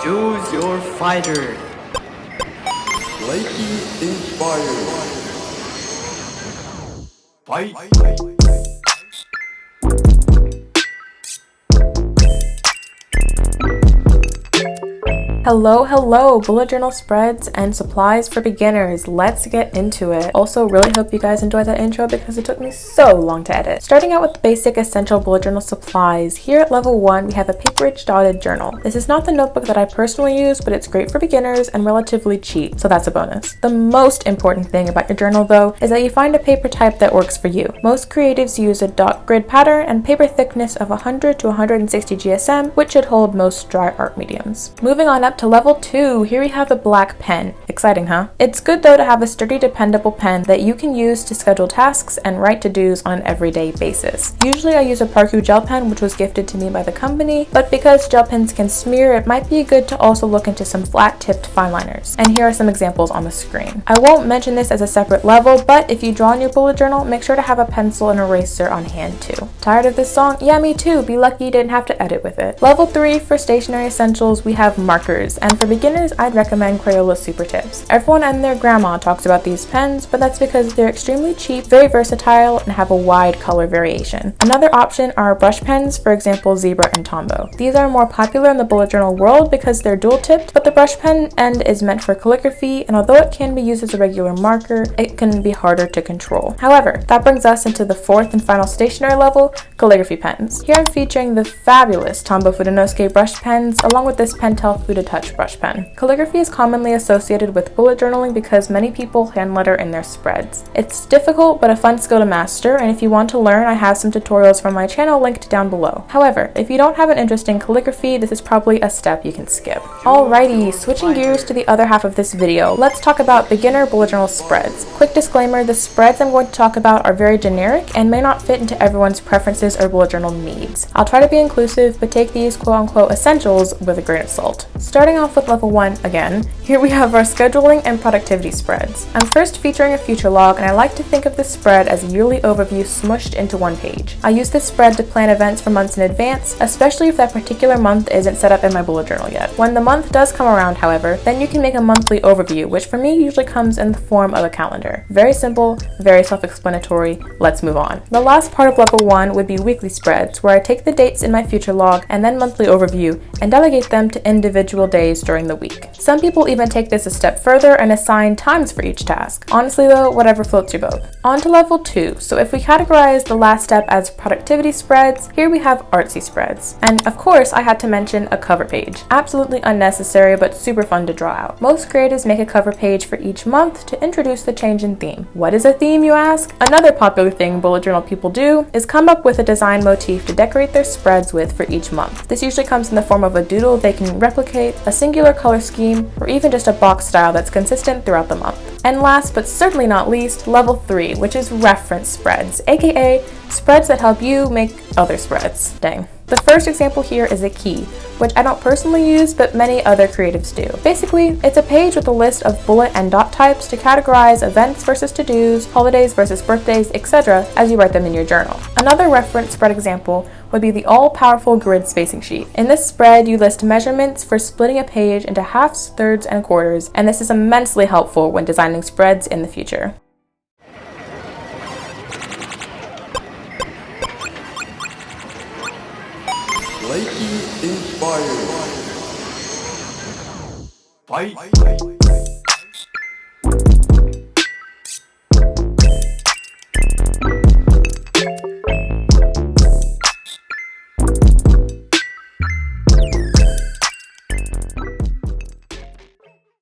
Choose your fighter. Lakey inspired. Fight. Hello, bullet journal spreads and supplies for beginners. Let's get into it. Also, really hope you guys enjoyed that intro because it took me so long to edit. Starting out with the basic essential bullet journal supplies, here at level 1 we have a paper-rich dotted journal. This is not the notebook that I personally use, but it's great for beginners and relatively cheap, so that's a bonus. The most important thing about your journal though is that you find a paper type that works for you. Most creatives use a dot grid pattern and paper thickness of 100 to 160 GSM, which should hold most dry art mediums. Moving on up to level 2, here we have the black pen. Exciting, huh? It's good though to have a sturdy, dependable pen that you can use to schedule tasks and write to-dos on an everyday basis. Usually I use a Prroobaably gel pen, which was gifted to me by the company, but because gel pens can smear, it might be good to also look into some flat-tipped fine liners. And here are some examples on the screen. I won't mention this as a separate level, but if you draw in your bullet journal, make sure to have a pencil and eraser on hand too. Tired of this song? Yeah, me too. Be lucky you didn't have to edit with it. Level 3, for stationery essentials, we have markers, and for beginners, I'd recommend Crayola Super Tips. Everyone and their grandma talks about these pens, but that's because they're extremely cheap, very versatile, and have a wide color variation. Another option are brush pens, for example, Zebra and Tombow. These are more popular in the bullet journal world because they're dual-tipped, but the brush pen end is meant for calligraphy, and although it can be used as a regular marker, it can be harder to control. However, that brings us into the 4th and final stationery level, calligraphy pens. Here I'm featuring the fabulous Tombow Fudenosuke brush pens, along with this Pentel Fuda Touch brush pen. Calligraphy is commonly associated with bullet journaling because many people handletter in their spreads. It's difficult but a fun skill to master, and if you want to learn, I have some tutorials from my channel linked down below. However, if you don't have an interest in calligraphy, this is probably a step you can skip. Alrighty, switching gears to the other half of this video, let's talk about beginner bullet journal spreads. Quick disclaimer, the spreads I'm going to talk about are very generic and may not fit into everyone's preferences or bullet journal needs. I'll try to be inclusive, but take these quote-unquote essentials with a grain of salt. Starting off with level 1 again, here we have our scheduling and productivity spreads. I'm first featuring a future log, and I like to think of this spread as a yearly overview smushed into one page. I use this spread to plan events for months in advance, especially if that particular month isn't set up in my bullet journal yet. When the month does come around, however, then you can make a monthly overview, which for me usually comes in the form of a calendar. Very simple, very self-explanatory. Let's move on. The last part of level 1 would be weekly spreads, where I take the dates in my future log and then monthly overview and delegate them to individual days during the week. Some people even take this a step further and assign times for each task. Honestly though, whatever floats your boat. On to level 2. So if we categorize the last step as productivity spreads, here we have artsy spreads. And of course, I had to mention a cover page. Absolutely unnecessary, but super fun to draw out. Most creatives make a cover page for each month to introduce the change in theme. What is a theme, you ask? Another popular thing bullet journal people do is come up with a design motif to decorate their spreads with for each month. This usually comes in the form of a doodle they can replicate, a singular color scheme, or even just a box style that's consistent throughout the month. And last but certainly not least, level 3, which is reference spreads, aka spreads that help you make other spreads. Dang. The first example here is a key, which I don't personally use, but many other creatives do. Basically, it's a page with a list of bullet and dot types to categorize events versus to-dos, holidays versus birthdays, etc. as you write them in your journal. Another reference spread example would be the all-powerful grid spacing sheet. In this spread, you list measurements for splitting a page into halves, thirds, and quarters, and this is immensely helpful when designing spreads in the future. Lakey inspired. Fight.